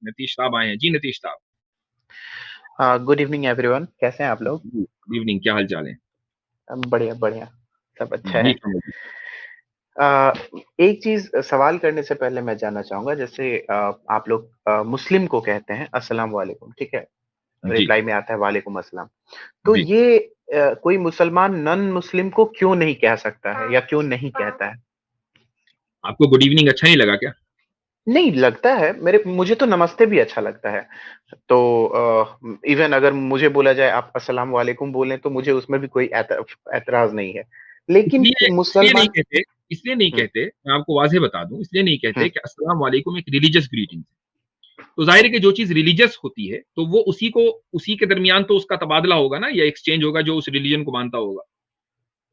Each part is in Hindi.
नीतीश साहब आए हैं। जी नीतीश साहब। गुड इवनिंग एवरीवन, कैसे हैं आप लोग? गुड इवनिंग, क्या हाल चाल है? बढ़िया बढ़िया, सब अच्छा जी है। कमल अ, एक चीज सवाल करने से पहले मैं जानना चाहूंगा, जैसे आप लोग मुस्लिम को कहते हैं अस्सलाम वालेकुम, ठीक है? जी। रिप्लाई में आता है वालेकुम अस्सलाम। तो जी, ये कोई मुसलमान नॉन मुस्लिम को क्यों नहीं कह सकता है या क्यों नहीं कहता है? आपको गुड इवनिंग अच्छा नहीं लगा क्या? नहीं लगता है, मेरे मुझे तो नमस्ते भी अच्छा लगता है। तो इवन अगर मुझे बोला जाए आप अस्सलाम वालेकुम बोलें तो मुझे उसमें भी कोई ऐतराज नहीं है, लेकिन इसलिए इसलिए नहीं मुसलमान। कहते, इसलिए नहीं हम्म, कहते, मैं आपको वाज़ेह बता दूं, इसलिए नहीं हम्म, कहते कि अस्सलाम वालेकुम एक रिलीजियस ग्रीटिंग है। तो जाहिर है कि जो चीज रिलीजियस होती है तो वो उसी के दरमियान तो उसका तबादला होगा ना, या एक्सचेंज होगा जो उस रिलीजन को मानता होगा।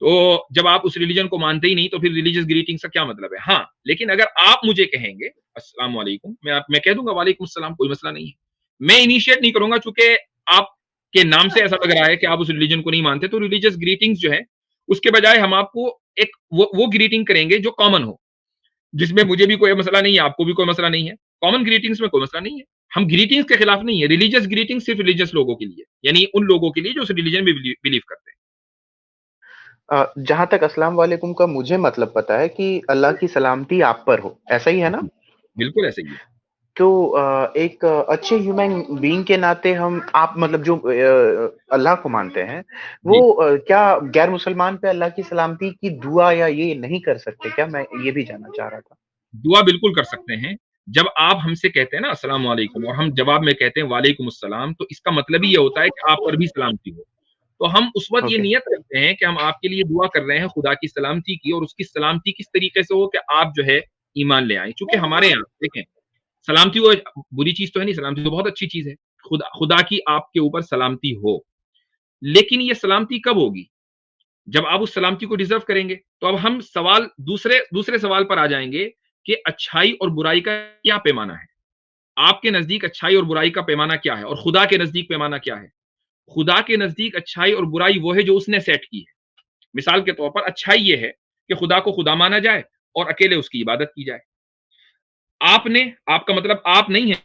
तो जब आप उस रिलीजन को मानते ही नहीं तो फिर रिलीजियस ग्रीटिंग का क्या मतलब है? हाँ, लेकिन अगर आप मुझे कहेंगे अस्सलाम वालेकुम, मैं कह दूंगा वालेकुम सलाम, कोई मसला नहीं है। मैं इनिशिएट नहीं करूंगा, चूंकि आपके नाम से ऐसा लग रहा है कि आप उस रिलीजन को नहीं मानते, तो रिलीजियस ग्रीटिंग्स जो है उसके बजाय हम आपको एक वो ग्रीटिंग करेंगे जो कॉमन हो, जिसमें मुझे भी कोई मसला नहीं है, आपको भी कोई मसला नहीं है। कॉमन ग्रीटिंग्स में कोई मसला नहीं है। हम ग्रीटिंग्स के खिलाफ नहीं है। रिलीजियस ग्रीटिंग सिर्फ रिलीजियस लोगों के लिए, यानी उन लोगों के लिए जो उस रिलीजन में बिलीव करते हैं। जहां तक अस्सलाम वालेकुम का मुझे मतलब पता है कि अल्लाह की सलामती आप पर हो, ऐसा ही है ना? जी, बिल्कुल ऐसे ही है। तो एक अच्छे ह्यूमन बीइंग के नाते हम आप मतलब जो अल्लाह को मानते हैं, वो जी, क्या गैर मुसलमान पे अल्लाह की सलामती की दुआ या ये नहीं कर सकते क्या? मैं ये भी जानना चाह रहा था। दुआ बिल्कुल कर सकते हैं। जब आप हमसे कहते हैं ना अस्सलाम वालेकुम और हम जवाब में कहते हैं वालेकुम अस्सलाम, तो इसका मतलब ही ये होता है कि आप पर भी सलामती हो। तो हम उस वक्त ये ओके। नियत करते हैं कि हम आपके लिए दुआ कर रहे हैं खुदा की सलामती की, और उसकी सलामती किस तरीके से हो कि आप जो है ईमान ले आए। चूंकि हमारे यहाँ देखें, सलामती वो बुरी चीज तो है नहीं, सलामती तो बहुत अच्छी चीज है। खुदा खुदा की आपके ऊपर सलामती हो, लेकिन ये सलामती कब होगी? जब आप उस सलामती को डिजर्व करेंगे। तो अब हम सवाल दूसरे दूसरे सवाल पर आ जाएंगे कि अच्छाई और बुराई का क्या पैमाना है। आपके नजदीक अच्छाई और बुराई का पैमाना क्या है, और खुदा के नजदीक पैमाना क्या है? खुदा के नजदीक अच्छाई और बुराई वो है जो उसने सेट की है। मिसाल के तौर पर अच्छाई ये है कि खुदा को खुदा माना जाए और अकेले उसकी इबादत की जाए। आपने, आपका मतलब आप नहीं है,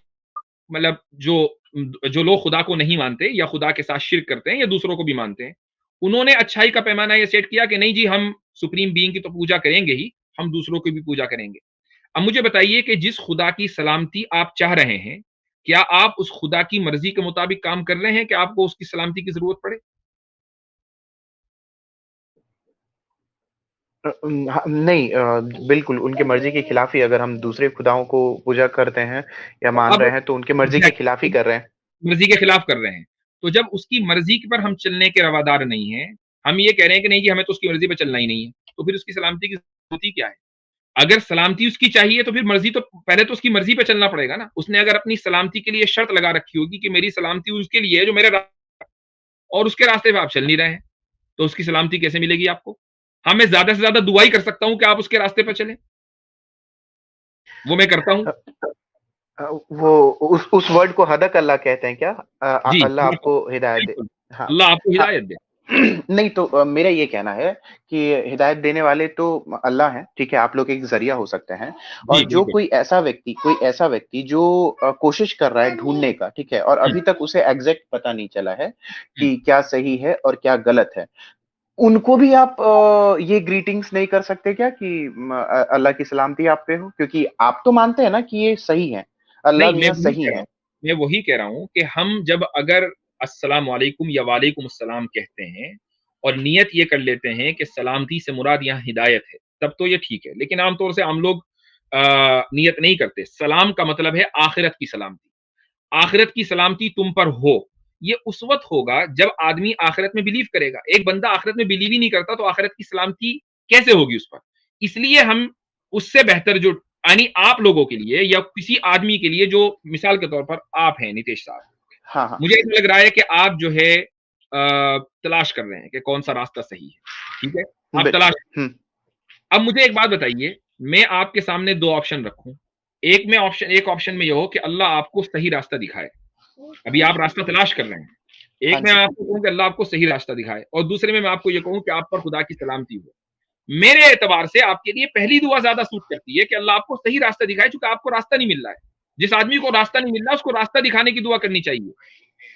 मतलब जो जो लोग खुदा को नहीं मानते या खुदा के साथ शिर्क करते हैं या दूसरों को भी मानते हैं, उन्होंने अच्छाई का पैमाना ये सेट किया कि नहीं जी, हम सुप्रीम बीइंग की तो पूजा करेंगे ही, हम दूसरों की भी पूजा करेंगे। अब मुझे बताइए कि जिस खुदा की सलामती आप चाह रहे हैं, क्या आप उस खुदा की मर्जी के मुताबिक काम कर रहे हैं कि आपको उसकी सलामती की जरूरत पड़े? नहीं, बिल्कुल उनकी मर्जी के खिलाफ ही अगर हम दूसरे खुदाओं को पूजा करते हैं या तो मान अब रहे हैं तो उनकी मर्जी के खिलाफ ही कर रहे हैं। मर्जी के खिलाफ कर रहे हैं। तो जब उसकी मर्जी पर हम चलने के रवादार नहीं है, हम ये कह रहे हैं कि नहीं जी, हमें तो उसकी मर्जी पर चलना ही नहीं है, तो फिर उसकी सलामती की जरूरत ही क्या है? अगर सलामती उसकी चाहिए तो फिर मर्जी तो पहले तो उसकी मर्जी पे चलना पड़ेगा ना। उसने अगर अपनी सलामती के लिए शर्त लगा रखी होगी कि मेरी सलामती उसके लिए है जो और उसके रास्ते पे आप चल नहीं रहे हैं, तो उसकी सलामती कैसे मिलेगी आपको? हाँ, मैं ज्यादा से ज्यादा दुआ ही कर सकता हूं कि आप उसके रास्ते पर चलें, वो मैं करता हूं। अ, वो उस वर्ड को हदक अल्लाह कहते हैं क्या? जी, अल्लाह आपको हिदायत दे। बिल्कुल। हाँ। अल्लाह आपको हाँ। हिदायत दे। नहीं तो मेरा ये कहना है कि हिदायत देने वाले तो अल्लाह हैं, ठीक है? आप लोग एक जरिया हो सकते हैं। जी और जो बिल्कुल। कोई ऐसा व्यक्ति जो कोशिश कर रहा है ढूंढने का, ठीक है, और हम्म, अभी तक उसे एग्जैक्ट पता नहीं चला है हम्म। कि क्या सही है और क्या गलत है, उनको भी आप ये ग्रीटिंग्स नहीं कर सकते क्या कि अल्लाह की सलामती आप पे हो, क्योंकि आप तो मानते हैं ना कि ये सही है, अल्लाह नहीं, मैं मियां वही सही कह रहा है। हूँ, मैं वही कह रहा हूँ कि हम जब अगर अस्सलाम वालेकुम या वालेकुम अस्सलाम कहते हैं और नियत ये कर लेते हैं कि सलामती से मुराद यहाँ हिदायत है, तब तो ये ठीक है। लेकिन आमतौर से हम लोग नियत नहीं करते। सलाम का मतलब है आखिरत की सलामती। आखिरत की सलामती तुम पर हो, ये उस वक्त होगा जब आदमी आखिरत में बिलीव करेगा। एक बंदा आखिरत में बिलीव ही नहीं करता तो आखिरत की सलामती कैसे होगी उस पर? इसलिए हम उससे बेहतर जो, यानी आप लोगों के लिए या किसी आदमी के लिए जो, मिसाल के तौर पर आप हैं नीतीश साहब, हाँ, हाँ। मुझे ऐसा लग रहा है कि आप जो है तलाश कर रहे हैं कि कौन सा रास्ता सही है। ठीक है, आप बिल तलाश। हुँ, अब मुझे एक बात बताइए, मैं आपके सामने दो ऑप्शन रखूं। एक ऑप्शन में यह हो कि अल्लाह आपको सही रास्ता दिखाए, अभी आप रास्ता तलाश कर रहे हैं। हाँ एक मैं जी। आपको कहूं कि अल्लाह आपको सही रास्ता दिखाए, और दूसरे में मैं आपको ये कहूं कि आप पर खुदा की सलामती हो। मेरे एतबार से आपके लिए पहली दुआ ज्यादा सूट करती है कि अल्लाह आपको सही रास्ता दिखाए, चूंकि आपको रास्ता नहीं मिल रहा है। जिस आदमी को रास्ता नहीं मिल रहा उसको रास्ता दिखाने की दुआ करनी चाहिए,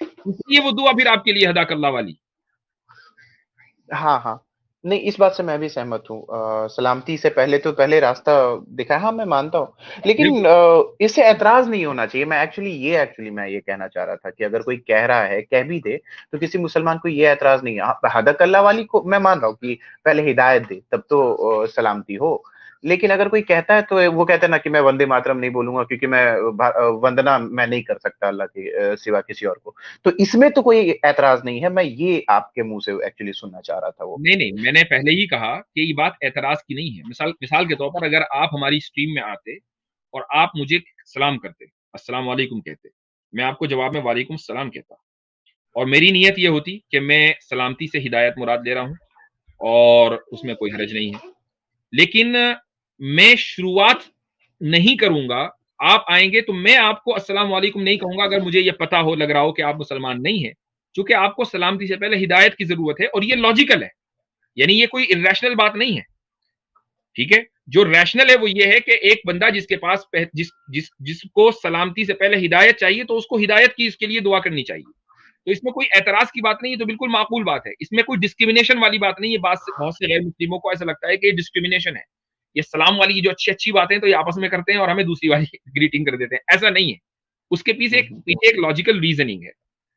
इसलिए वो दुआ फिर आपके लिए अदा कल्ला वाली। हाँ, हाँ। नहीं, इस बात से मैं भी सहमत हूँ। सलामती से पहले तो पहले रास्ता दिखाए, हाँ, मैं मानता हूँ। लेकिन बिल्कुल। इससे ऐतराज़ नहीं होना चाहिए। एक्चुअली मैं ये कहना चाह रहा था कि अगर कोई कह रहा है, कह भी दे, तो किसी मुसलमान को ये ऐतराज़ नहीं है। हदकल्ला वाली को मैं मान रहा हूँ कि पहले हिदायत दे, तब तो सलामती हो। लेकिन अगर कोई कहता है, तो वो कहता है ना कि मैं वंदे मातरम नहीं बोलूँगा, क्योंकि वंदना मैं नहीं कर सकता अल्लाह के सिवा किसी और को। तो इसमें तो कोई ऐतराज़ नहीं है। मैं ये आपके मुँह से एक्चुअली सुनना चाह रहा था वो। नहीं, नहीं, मैंने पहले ही कहा कि ये बात ऐतराज़ की नहीं है। मिसाल मिसाल के तौर पर अगर आप हमारी स्ट्रीम में आते और आप मुझे सलाम करते, अस्सलाम वालेकुम कहते, मैं आपको जवाब में वालेकुम सलाम कहता और मेरी नीयत ये होती कि मैं सलामती से हिदायत मुराद ले रहा हूँ और उसमें कोई हर्ज नहीं है। लेकिन मैं शुरुआत नहीं करूँगा, आप आएँगे तो मैं आपको अस्सलाम वालेकुम नहीं कहूँगा अगर मुझे ये पता हो, लग रहा हो कि आप मुसलमान नहीं हैं। चूँकि आपको सलामती से पहले हिदायत की ज़रूरत है और ये लॉजिकल है। यानी ये कोई इर्रेशनल बात नहीं है, ठीक है? जो रैशनल है वो ये है कि एक बंदा जिसके पास जिसको सलामती से पहले हिदायत चाहिए तो उसको हिदायत की इसके लिए दुआ करनी चाहिए। तो इसमें कोई ऐतराज़ की बात नहीं है, तो बिल्कुल माकूल बात है। इसमें कोई डिस्क्रिमिनेशन वाली बात नहीं है, बात से बहुत से गैर मुस्लिमों को ऐसा लगता है कि ये डिस्क्रिमिनेशन है। ये सलाम वाली जो अच्छी-अच्छी बातें तो ये आपस में करते हैं और हमें दूसरी वाली ग्रीटिंग कर देते हैं, ऐसा नहीं है। उसके हुँ, हुँ। पीछे एक लॉजिकल रीज़निंग है।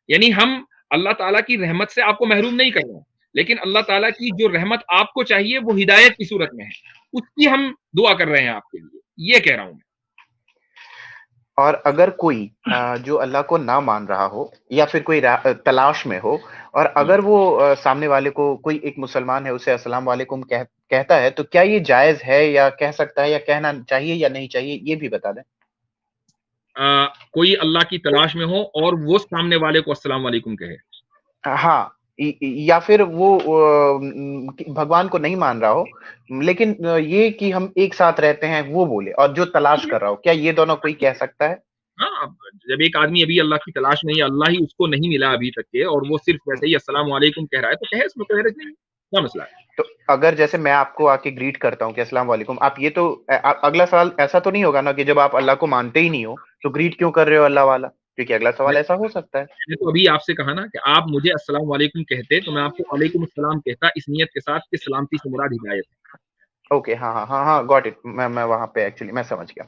यानी हम अल्लाह ताला की रहमत से आपको महरूम नहीं कर रहे हैं, लेकिन अल्लाह ताला की जो रहमत आपको चाहिए वो हिदायत की सूरत में है, उसकी हम दुआ कर रहे हैं आपके लिए, ये कह रहा हूँ मैं। और अगर कोई जो अल्लाह को ना मान रहा हो, या फिर कोई तलाश में हो, और हुँ। अगर वो सामने वाले को, कोई एक मुसलमान है, उसे अस्सलाम वालेकुम कहता है, तो क्या ये जायज़ है, या कह सकता है, या कहना चाहिए या नहीं चाहिए, ये भी बता दें? कोई अल्लाह की तलाश में हो और वो सामने वाले को अस्सलाम वालेकुम कहे। हाँ, या फिर वो कि भगवान को नहीं मान रहा हो, लेकिन ये कि हम एक साथ रहते हैं, वो बोले, और जो तलाश कर रहा हो, क्या ये दोनों कोई कह सकता है? हाँ, जब एक आदमी अभी अल्लाह की तलाश में है, अल्लाह ही उसको नहीं मिला अभी तक के और वो सिर्फ़ वैसे ही अस्सलाम वालेकुम कह रहा है, तो कहे उसमें कोई हर्ज नहीं है, क्या मसला है? तो अगर जैसे मैं आपको आके ग्रीट करता हूँ कि अस्सलाम वालेकुम, आप ये तो अगला सवाल ऐसा तो नहीं होगा ना कि जब आप अल्लाह को मानते ही नहीं हो, तो ग्रीट क्यों कर रहे हो अल्लाह वाला? क्योंकि अगला मैं सवाल ऐसा हो सकता है। मैंने तो अभी आपसे कहा ना कि आप मुझे अस्सलाम वालेकुम कहते, तो मैं आपको वालेकुम अस्सलाम कहता इस नियत के साथ कि सलामती से मुराद हिदायत है। ओके, हाँ, हाँ, हाँ, हाँ, गॉट इट। मैं वहाँ पे एक्चुअली मैं समझ गया।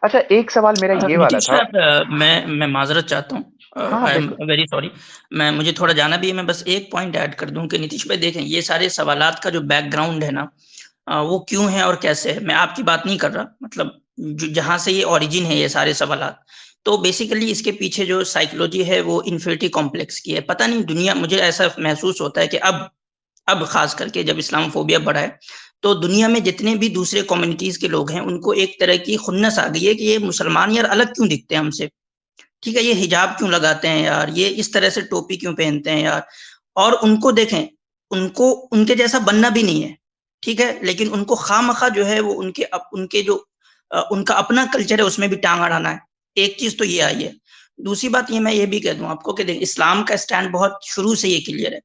अच्छा, एक सवाल मेरा ये वाला नीतीश था। सर, मैं माज़रत चाहता हूँ। हाँ, हाँ, आई एम बिल्कुल। Very sorry. मुझे थोड़ा जाना भी है। मैं बस एक पॉइंट ऐड कर दूँ कि नीतीश भाई देखें, ये सारे सवालात का जो बैकग्राउंड है ना, वो क्यों है और कैसे है। मैं आपकी बात नहीं कर रहा, मतलब जहाँ से ये ओरिजिन है ये सारे सवालात। तो बेसिकली इसके पीछे जो साइकोलॉजी है वो इन्फिनिटी कॉम्प्लेक्स की है। पता नहीं दुनिया, मुझे ऐसा महसूस होता है कि अब खास करके जब इस्लामोफोबिया बढ़ा है, तो दुनिया में जितने भी दूसरे कम्युनिटीज़ के लोग हैं, उनको एक तरह की खुन्नस आ गई है कि ये मुसलमान यार अलग क्यों दिखते हैं हमसे? ठीक है, ये हिजाब क्यों लगाते हैं यार? ये इस तरह से टोपी क्यों पहनते हैं यार? और उनको देखें, उनको उनके जैसा बनना भी नहीं है, ठीक है? लेकिन उनको खामखा जो है वो उनके जो उनका अपना कल्चर है उसमें भी टाँग अड़ाना है। एक चीज़ तो ये आई है। दूसरी बात ये मैं ये भी कह दूँ आपको कि देखिए, इस्लाम का स्टैंड बहुत शुरू से ये क्लियर है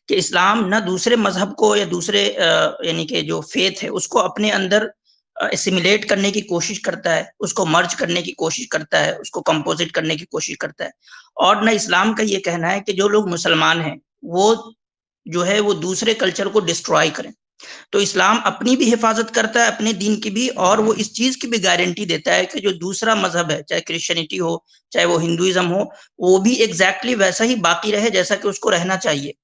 कि इस्लाम ना दूसरे मज़हब को या दूसरे यानी कि जो फ़ेथ है उसको अपने अंदर एसिमिलेट करने की कोशिश करता है, उसको मर्ज करने की कोशिश करता है, उसको कंपोज़िट करने की कोशिश करता है। और ना इस्लाम का ये कहना है कि जो लोग मुसलमान हैं, वो जो है वो दूसरे कल्चर को डिस्ट्रॉय करें। तो इस्लाम अपनी भी हिफाज़त करता है, अपने दीन की भी, और वो इस चीज़ की भी गारंटी देता है कि जो दूसरा मज़हब है, चाहे क्रिश्चियनिटी हो, चाहे वो हिंदुइज़्म हो, वो भी एग्ज़ैक्टली वैसा ही बाकी रहे जैसा कि उसको रहना चाहिए।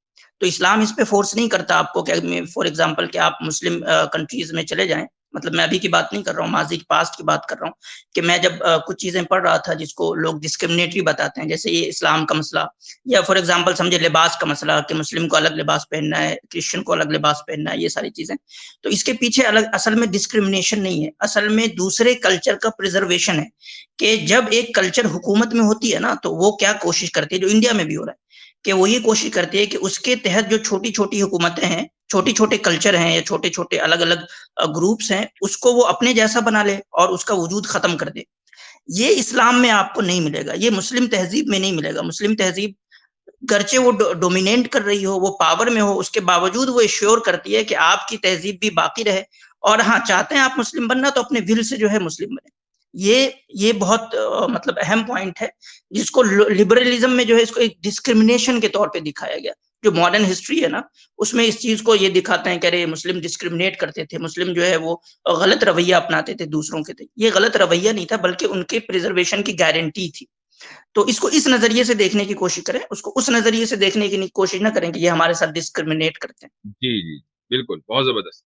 तो इस्लाम इस पे फ़ोर्स नहीं करता आपको कि फॉर एग्ज़ाम्पल कि आप मुस्लिम कंट्रीज़ में चले जाएँ। मतलब मैं अभी की बात नहीं कर रहा हूँ, माज़ी की पास्ट की बात कर रहा हूँ कि मैं जब कुछ चीज़ें पढ़ रहा था जिसको लोग डिस्क्रिमिनेटरी बताते हैं, जैसे ये इस्लाम का मसला, या फॉर एग्ज़ाम्पल समझिए लिबास का मसला कि मुस्लिम को अलग लिबास पहनना है, क्रिश्चियन को अलग लिबास पहनना है, ये सारी चीज़ें। तो इसके पीछे अलग असल में डिस्क्रिमिनेशन नहीं है, असल में दूसरे कल्चर का प्रिजर्वेशन है कि जब एक कल्चर हुकूमत में होती है ना, तो वो क्या कोशिश करती है, जो इंडिया में भी हो रहा है, कि वो ये कोशिश करती है कि उसके तहत जो छोटी-छोटी हुकूमतें हैं, छोटे-छोटे कल्चर हैं या छोटे-छोटे अलग-अलग ग्रुप्स हैं, उसको वो अपने जैसा बना ले और उसका वजूद खत्म कर दे। ये इस्लाम में आपको नहीं मिलेगा, ये मुस्लिम तहज़ीब में नहीं मिलेगा। मुस्लिम तहज़ीब गरचे वो डोमिनेट कर रही हो, वो पावर में हो, उसके बावजूद वो एश्योर करती है कि आपकी तहज़ीब भी बाकी रहे। और हाँ, चाहते हैं आप मुस्लिम बनना तो अपने विल से जो है मुस्लिम बने। ये बहुत मतलब अहम पॉइंट है, जिसको लिबरलिज्म में जो है इसको एक डिस्क्रिमिनेशन के तौर पे दिखाया गया। जो मॉडर्न हिस्ट्री है ना, उसमें इस चीज को ये दिखाते हैं कि अरे मुस्लिम डिस्क्रिमिनेट करते थे, मुस्लिम जो है वो गलत रवैया अपनाते थे दूसरों के थे। ये गलत रवैया नहीं था, बल्कि उनके प्रिजर्वेशन की गारंटी थी। तो इसको इस नजरिए से देखने की कोशिश करें, उसको उस नजरिए से देखने की कोशिश ना करें कि ये हमारे साथ डिस्क्रिमिनेट करते हैं। जी, जी, बिल्कुल, बहुत ज़बरदस्त।